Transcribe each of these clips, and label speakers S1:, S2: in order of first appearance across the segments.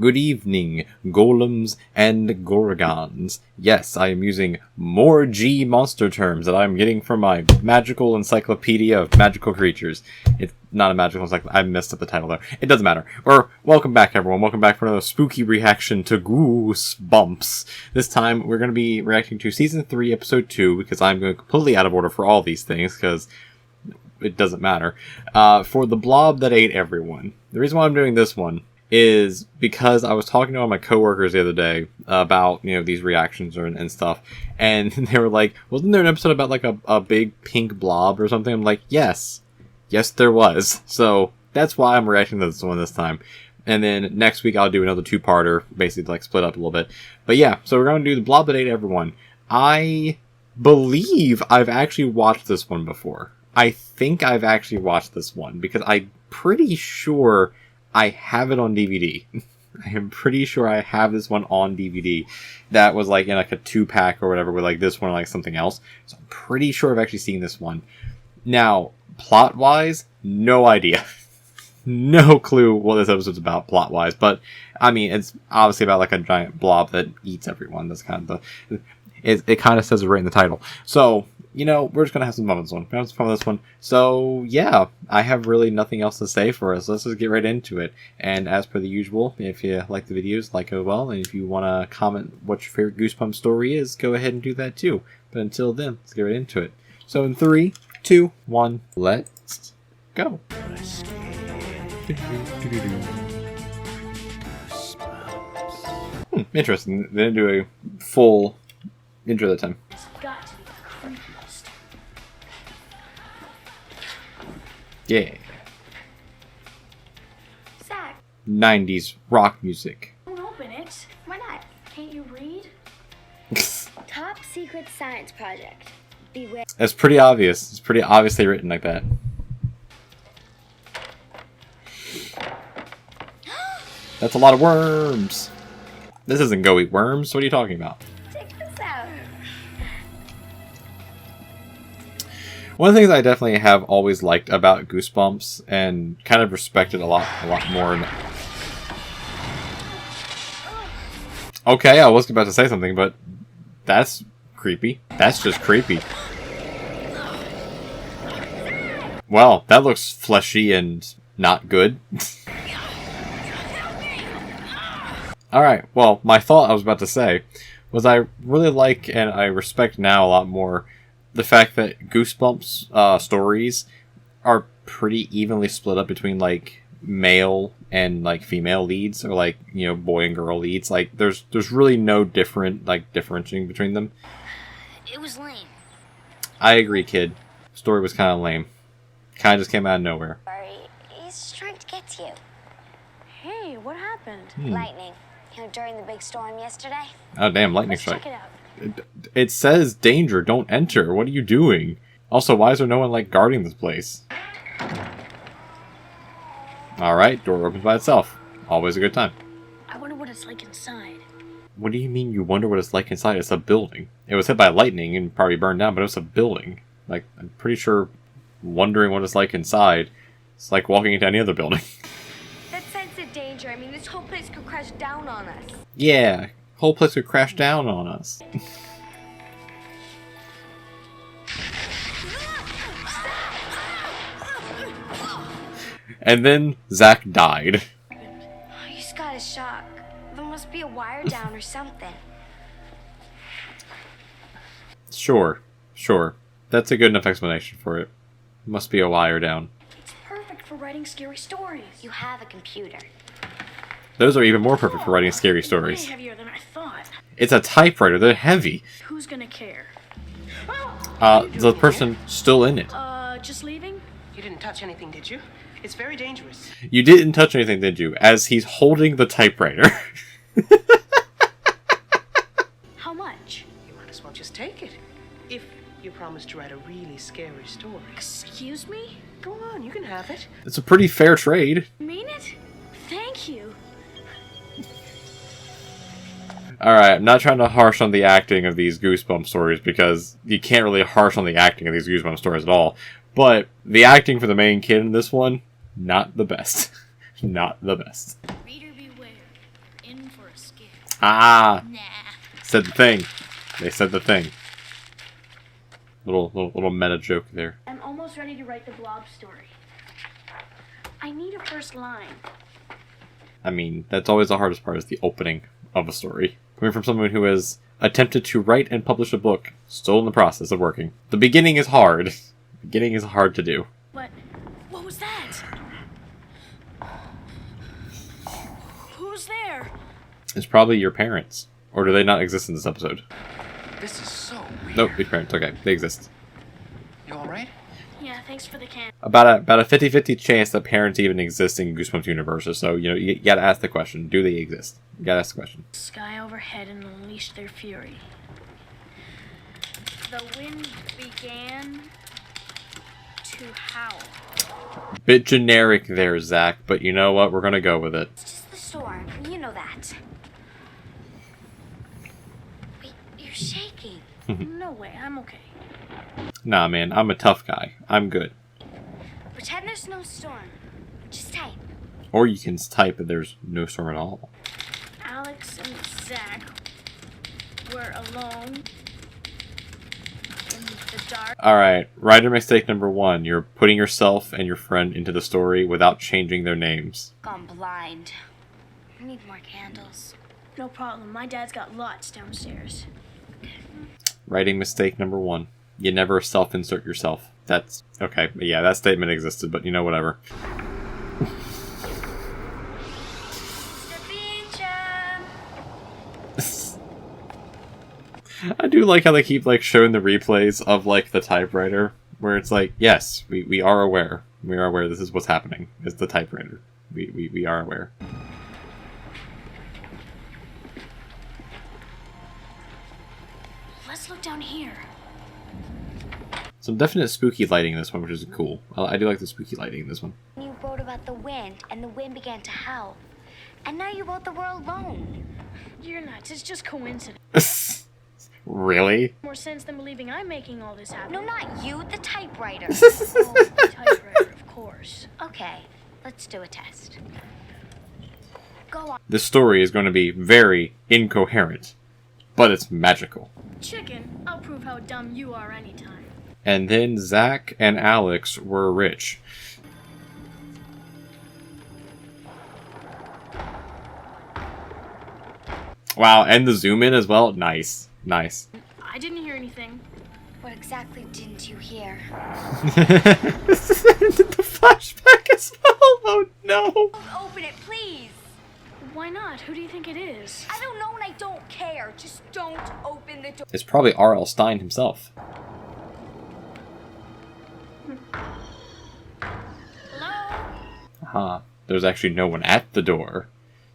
S1: Good evening, golems and gorgons. Yes, I am using more G monster terms that I'm getting from my magical encyclopedia of magical creatures. It's not a magical encyclopedia. I messed up the title there. It doesn't matter. Welcome back, everyone. Welcome back for another spooky reaction to Goosebumps. This time, we're going to be reacting to Season 3, Episode 2, because I'm going completely out of order for all these things, because it doesn't matter. For the Blob That Ate Everyone. The reason why I'm doing this one is because I was talking to one of my coworkers the other day about, these reactions and stuff, and they were like, wasn't there an episode about like a big pink blob or something? I'm like, yes, there was. So that's why I'm reacting to this one this time. And then next week I'll do another two-parter, basically like split up a little bit. But yeah, so we're going to do the Blob That Ate Everyone. I believe I've actually watched this one before. I think I've actually watched this one because I'm pretty sure I have it on DVD. I am pretty sure I have this one on DVD that was like in like a 2-pack or whatever with like this one or like something else. So I'm pretty sure I've actually seen this one. Now, plot-wise, no idea. No clue what this episode's about plot-wise, but I mean, it's obviously about like a giant blob that eats everyone. That's kind of it kind of says it right in the title. So, we're just going to have some fun with this one. We're going to have some fun with this one. So, yeah, I have really nothing else to say for us. Let's just get right into it. And as per the usual, if you like the videos, like it well. And if you want to comment what your favorite Goosebumps story is, go ahead and do that too. But until then, let's get right into it. So in 3, 2, 1, let's go. Interesting. They didn't do a full intro that time. Yeah.
S2: Zach.
S1: 90s rock music.
S2: Don't open it. Why not? Can't you read?
S3: Top secret science project. Beware.
S1: It's pretty obvious. It's pretty obviously written like that. That's a lot of worms. This isn't Go Eat Worms. What are you talking about?
S3: Check this out.
S1: One of the things I definitely have always liked about Goosebumps and kind of respected a lot more. Okay, I was about to say something, but that's creepy. That's just creepy. Well, that looks fleshy and not good. Alright, well, my thought I was about to say was I really like and I respect now a lot more the fact that Goosebumps stories are pretty evenly split up between like male and like female leads, or like boy and girl leads. Like there's really no differentiating between them.
S3: It was lame.
S1: I agree, kid. Story was kind of lame. Kind of just came out of nowhere.
S3: Sorry, he's trying to get to you.
S2: Hey, what happened?
S3: Lightning. During the big storm yesterday.
S1: Oh damn, lightning
S2: Let's
S1: strike.
S2: check it out.
S1: It says danger, don't enter. What are you doing? Also, why is there no one like guarding this place? Alright, door opens by itself. Always a good time.
S2: I wonder what it's like inside.
S1: What do you mean you wonder what it's like inside? It's a building. It was hit by lightning and probably burned down, but it was a building. Like, I'm pretty sure wondering what it's like inside, it's like walking into any other building.
S2: That sense of danger. I mean, this whole place could crash down on us.
S1: Yeah, whole place could crash down on us. And then Zach died.
S3: Oh, you just got a shock. There must be a wire down or something.
S1: Sure. That's a good enough explanation for it. Must be a wire down.
S2: It's perfect for writing scary stories.
S3: You have a computer.
S1: Those are even more perfect for writing scary stories.
S2: Way heavier than I thought.
S1: It's a typewriter. They're heavy.
S2: Who's gonna care?
S1: The person still in it.
S2: Just leaving?
S4: You didn't touch anything, did you? It's very dangerous.
S1: You didn't touch anything, did you? As he's holding the typewriter.
S2: How much?
S4: You might as well just take it. If you promise to write a really scary story.
S2: Excuse me?
S4: Go on, you can have it.
S1: It's a pretty fair trade.
S2: You mean it? Thank you.
S1: Alright, I'm not trying to harsh on the acting of these Goosebumps stories because you can't really harsh on the acting of these Goosebumps stories at all. But the acting for the main kid in this one, not the best. Not the best.
S2: Reader beware.
S5: in for a scare.
S1: Ah!
S5: Nah.
S1: Said the thing. They said the thing. Little meta joke there.
S5: I'm almost ready to write the Blob story. I need a first line.
S1: I mean, that's always the hardest part, is the opening of a story. Coming from someone who has attempted to write and publish a book, still in the process of working. The beginning is hard. The beginning is hard to do.
S5: What was that? Who's there?
S1: It's probably your parents. Or do they not exist in this episode?
S6: This is so weird.
S1: Nope, your parents. Okay, they exist.
S6: You alright?
S5: Yeah, thanks for the can.
S1: About a 50-50 chance that parents even exist in Goosebumps universes. So, you gotta ask the question, do they exist? You gotta ask the question.
S5: Sky overhead and unleashed their fury. The wind began to howl.
S1: Bit generic there, Zach, but you know what? We're gonna go with it.
S3: It's just the storm. You know that. Wait, you're shaking.
S5: No way, I'm okay.
S1: Nah, man, I'm a tough guy. I'm good.
S3: Pretend there's no storm. Just type.
S1: Or you can type that there's no storm at all.
S5: Alex and Zach were alone in the dark.
S1: Alright, writer mistake number 1. You're putting yourself and your friend into the story without changing their names.
S3: Gone blind. I need more candles.
S5: No problem, my dad's got lots downstairs.
S1: Writing mistake number 1. You never self-insert yourself. That's... okay, yeah, that statement existed, but whatever. I do like how they keep, showing the replays of, the typewriter, where it's like, yes, we are aware. We are aware this is what's happening. It's the typewriter. We are aware.
S5: Let's look down here.
S1: Some definite spooky lighting in this one, which is cool. I do like the spooky lighting in this one.
S3: You wrote about the wind, and the wind began to howl. And now you wrote the word alone.
S5: You're nuts, it's just coincidence.
S1: Really?
S5: More sense than believing I'm making all this happen.
S3: No, not you, the typewriter.
S5: Oh, the typewriter, of course.
S3: Okay, let's do a test. Go on.
S1: This story is going to be very incoherent, but it's magical.
S5: Chicken, I'll prove how dumb you are anytime.
S1: And then Zach and Alex were rich. Wow, and the zoom in as well. Nice. Nice.
S5: I didn't hear anything.
S3: What exactly didn't you hear?
S1: The flashback as well. Oh no.
S3: Open it, please.
S5: Why not? Who do you think it is?
S3: I don't know and I don't care. Just don't open the door.
S1: It's probably R.L. Stein himself.
S5: Hello?
S1: Huh. There's actually no one at the door.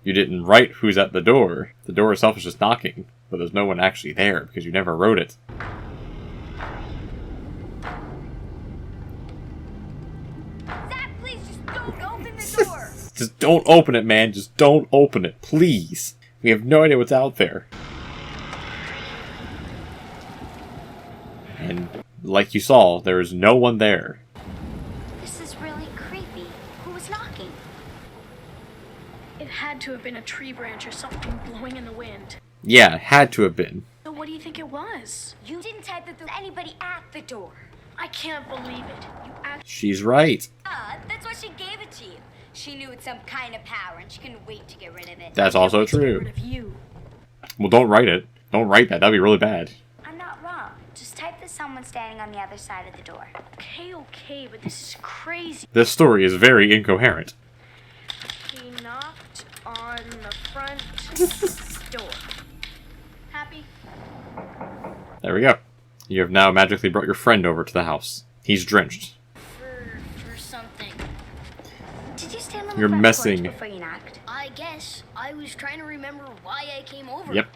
S1: You didn't write who's at the door. The door itself is just knocking, but there's no one actually there because you never wrote it.
S3: Zach, please just don't open the door.
S1: Just don't open it, man. Just don't open it, please. We have no idea what's out there. And like you saw, there is no one there.
S3: This is really creepy. Who was knocking?
S5: It had to have been a tree branch or something blowing in the wind.
S1: Yeah, it had to have been.
S5: So what do you think it was?
S3: You didn't type that there's anybody at the door.
S5: I can't believe it. You actually...
S1: She's right.
S3: That's why she gave it to you. She knew it's some kind of power and she couldn't wait to get rid of it.
S1: That's also
S5: Get
S1: true.
S5: rid of you.
S1: Well, don't write it. Don't write that. That'd be really bad.
S3: I'm not wrong. Just type that someone's standing on the other side of the door.
S5: Okay, but this is crazy.
S1: This story is very incoherent.
S5: He knocked on the front door. Happy?
S1: There we go. You have now magically brought your friend over to the house. He's drenched.
S5: For something.
S3: Did you stand on the
S1: You're
S3: front
S1: messing.
S3: porch before you knocked?
S5: I guess I was trying to remember why I came over.
S1: Yep.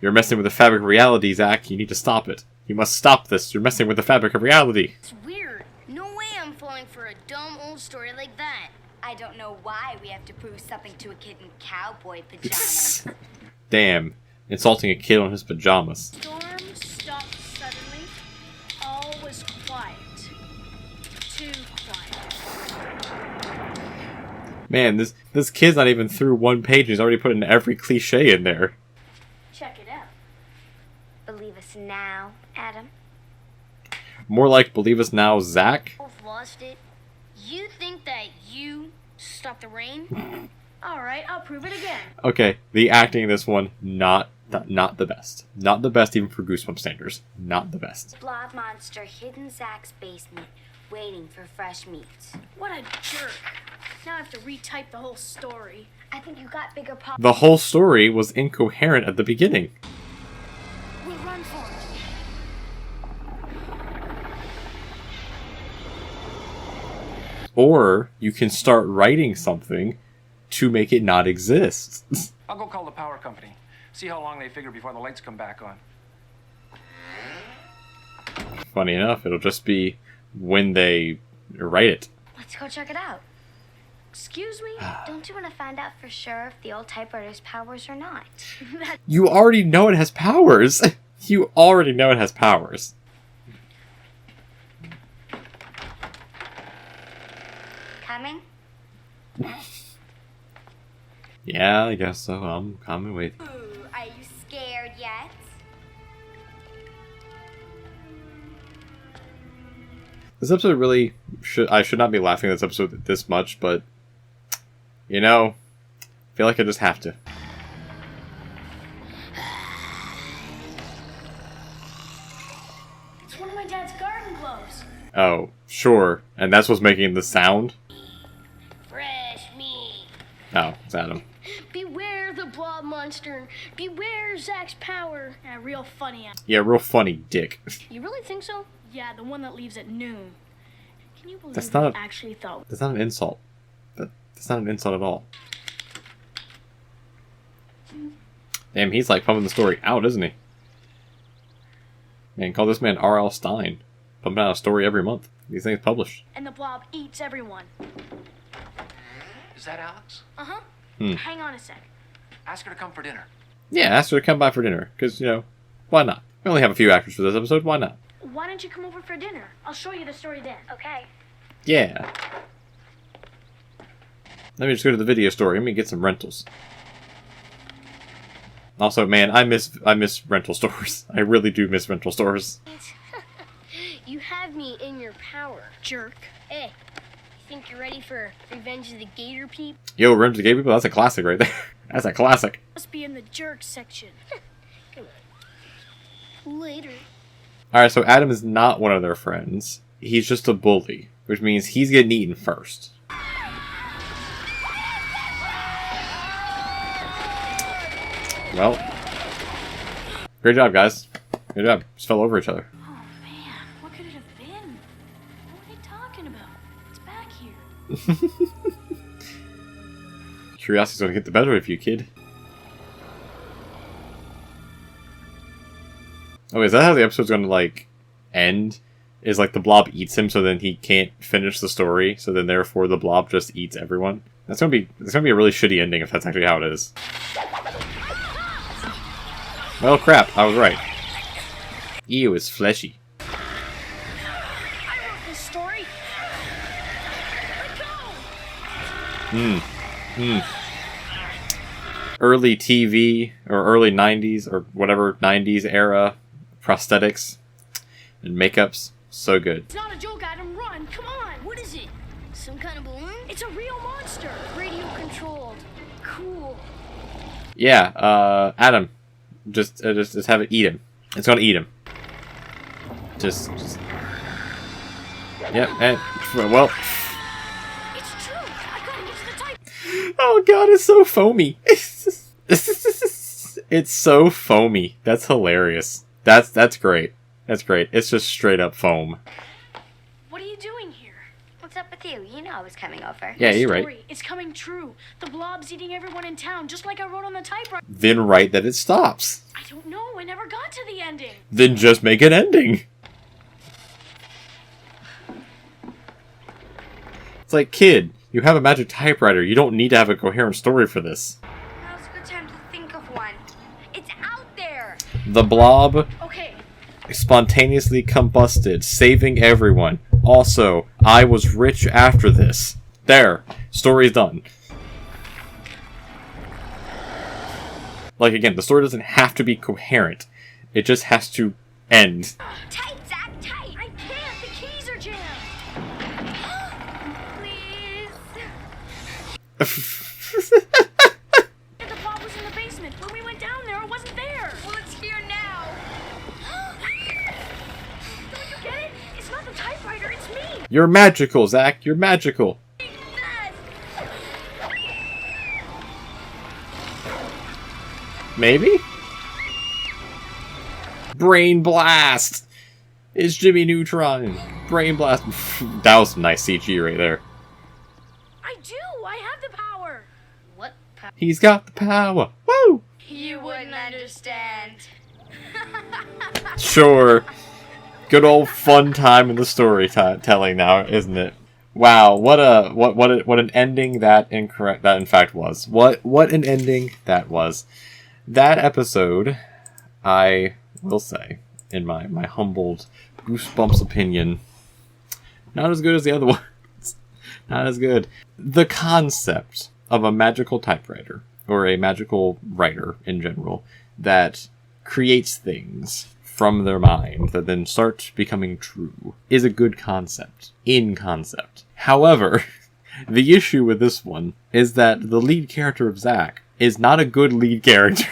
S1: You're messing with the fabric of reality, Zach. You need to stop it. You must stop this. You're messing with the fabric of reality.
S5: It's weird. No way I'm falling for a dumb old story like that.
S3: I don't know why we have to prove something to a kid in cowboy pajamas.
S1: Damn. Insulting a kid on his pajamas.
S5: Storm stopped suddenly. All was quiet. Too quiet.
S1: Man, this kid's not even through one page. He's already putting every cliche in there.
S5: Check it out.
S3: Believe us now, Adam.
S1: More like believe us now, Zach.
S5: Both lost it. You think that you stopped the rain? Alright, I'll prove it again.
S1: Okay, the acting in this one, not the best. Not the best even for Goosebumps standards. Not the best.
S3: Blob monster hid in Zach's basement, waiting for fresh meat.
S5: What a jerk. Now I have to retype the whole story.
S3: I think you got bigger problems.
S1: The whole story was incoherent at the beginning.
S5: We'll run for it.
S1: Or you can start writing something to make it not exist.
S6: I'll go call the power company. See how long they figure before the lights come back on.
S1: Funny enough, it'll just be when they write it.
S3: Let's go check it out.
S5: Excuse me?
S3: Don't you want to find out for sure if the old typewriter's powers or not?
S1: You already know it has powers. You already know it has powers.
S3: Coming?
S1: Yeah, I guess so. I'm coming with.
S3: Ooh, are you scared yet?
S1: This episode really I should not be laughing at this episode this much, but you know, I feel like I just have to.
S5: It's one of my dad's garden gloves.
S1: Oh, sure. And that's what's making the sound?
S5: Fresh meat.
S1: Oh, it's Adam.
S5: Beware the blob monster. Beware Zach's power. Yeah, real funny.
S1: Yeah, real funny dick.
S5: You really think so? Yeah, the one that leaves at noon. Can you believe
S1: That's not
S5: I actually thought?
S1: That's not an insult. That's not an insult at all. Damn, he's like pumping the story out, isn't he? Man, call this man R.L. Stein. Pumping out a story every month. These things published.
S5: And the blob eats everyone.
S6: Is that Alex?
S5: Uh-huh.
S1: Hmm.
S5: Hang on a sec.
S6: Ask her to come for dinner.
S1: Yeah, ask her to come by for dinner. Because, you know, why not? We only have a few actors for this episode, why not?
S5: Why don't you come over for dinner? I'll show you the story then.
S3: Okay.
S1: Yeah. Let me just go to the video store. Let me get some rentals. Also, man, I miss rental stores. I really do miss rental stores.
S5: You have me in your power, jerk. Hey, you think you're ready for Revenge of the Gator Peep?
S1: Yo, Revenge of the Gay People? That's a classic right there. That's a classic.
S5: Must be in the jerk section. Come on. Later.
S1: Alright, so Adam is not one of their friends. He's just a bully, which means he's getting eaten first. Well, great job, guys. Good job. Just fell over each other.
S5: Oh man, what could it have been? What were they talking about? It's back here.
S1: Curiosity's gonna get the better of you, kid. Oh, is that how the episode's gonna, like, end? Is, like, the blob eats him, so then he can't finish the story, so then therefore the blob just eats everyone? It's gonna be a really shitty ending if that's actually how it is. Well, crap, I was right. Ew, it's fleshy.
S5: I wrote this story. Let go.
S1: Early TV, or early 90s, or whatever 90s era prosthetics and makeups. So good.
S5: It's not a joke, Adam. Run. Come on. What is it? Some kind of balloon? It's a real monster. Radio controlled. Cool.
S1: Yeah, Adam. Just have it eat him. It's gonna eat him. Just. Yep, and, well.
S5: It's true. I gotta get to the type.
S1: Oh god, it's so foamy. It's so foamy. That's hilarious. That's great. That's great. It's just straight up foam.
S5: What are you doing here?
S3: What's up with you? You know I was coming over.
S1: Yeah, you're right.
S5: Story. It's coming true. The blob's eating everyone in town, just like I wrote on the typewriter.
S1: Then write that it stops.
S5: I don't know. I never got to the ending.
S1: Then just make an ending. It's like, kid, you have a magic typewriter. You don't need to have a coherent story for this.
S3: Now's a good time to think of one. It's out there.
S1: The blob
S5: Okay.
S1: spontaneously combusted, saving everyone. Also, I was rich after this. There. Story's done. Like, again, the story doesn't have to be coherent. It just has to end.
S3: Tight, Zach, tight.
S5: I can't. The keys are jammed.
S3: Please.
S5: The Blob was in the basement. When we went down there, it wasn't there.
S3: Well, it's here now.
S5: Don't you get it? It's not the typewriter. It's me.
S1: You're magical, Zach. You're magical. Maybe? Brain Blast! It's Jimmy Neutron. Brain Blast. That was some nice CG right there.
S5: I do. I have the power. What power?
S1: He's got the power. Woo!
S3: You wouldn't understand.
S1: Sure. Good old fun time in the storytelling now, isn't it? Wow, what an ending that in fact was. What an ending that was. That episode, I will say, in my humbled Goosebumps opinion, not as good as the other ones. Not as good. The concept of a magical typewriter, or a magical writer in general, that creates things from their mind that then start becoming true, is a good concept. In concept. However, the issue with this one is that the lead character of Zach is not a good lead character.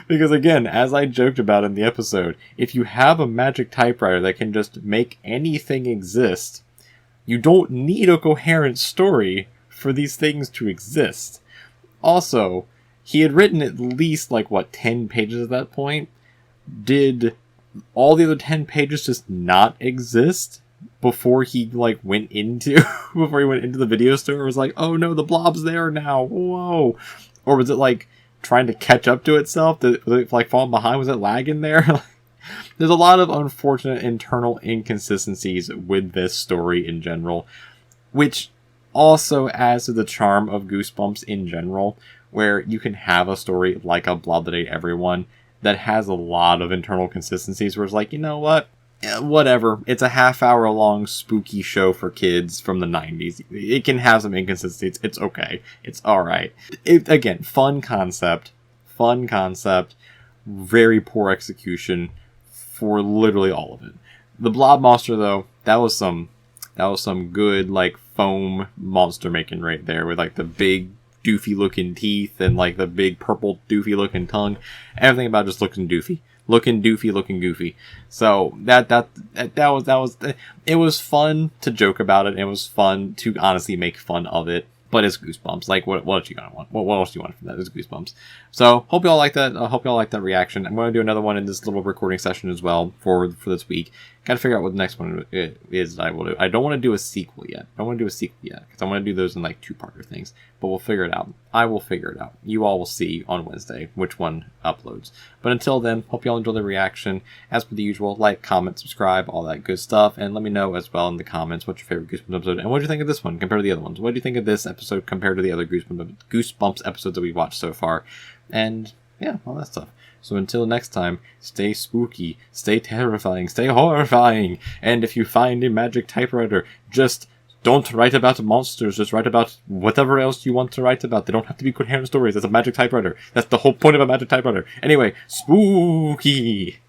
S1: Because again, as I joked about in the episode, if you have a magic typewriter that can just make anything exist, you don't need a coherent story for these things to exist. Also, he had written at least, 10 pages at that point. Did all the other 10 pages just not exist before he, went into the video store? It was like, oh no, the blob's there now, whoa. Or was it, trying to catch up to itself? Was it falling behind? Was it lagging there? There's a lot of unfortunate internal inconsistencies with this story in general, which also adds to the charm of Goosebumps in general, where you can have a story like a Blob That Ate Everyone that has a lot of internal consistencies where it's you know what? Whatever. It's a half-hour long spooky show for kids from the 90s. It can have some inconsistencies. It's okay. It's alright. Again, fun concept. Very poor execution for literally all of it. The Blob Monster, though, that was some good, foam monster making right there with, the big doofy looking teeth and, the big purple doofy looking tongue. Everything about just looking doofy. Looking goofy. So it was fun to joke about it. It was fun to honestly make fun of it. But it's Goosebumps. What else you gonna want? What else do you want from that? It's Goosebumps. So hope y'all like that. Hope y'all like that reaction. I'm going to do another one in this little recording session as well for this week. Got to figure out what the next one is that I will do. I don't want to do a sequel yet. Because I want to do those in 2-parter things. But we'll figure it out. I will figure it out. You all will see on Wednesday which one uploads. But until then, hope y'all enjoy the reaction. As per the usual, like, comment, subscribe, all that good stuff. And let me know as well in the comments what's your favorite Goosebumps episode. And what do you think of this one compared to the other ones? What do you think of this episode compared to the other Goosebumps episodes that we've watched so far? And yeah, all that stuff. So until next time, stay spooky, stay terrifying, stay horrifying. And if you find a magic typewriter, just don't write about monsters. Just write about whatever else you want to write about. They don't have to be coherent stories. That's a magic typewriter. That's the whole point of a magic typewriter. Anyway, spooky.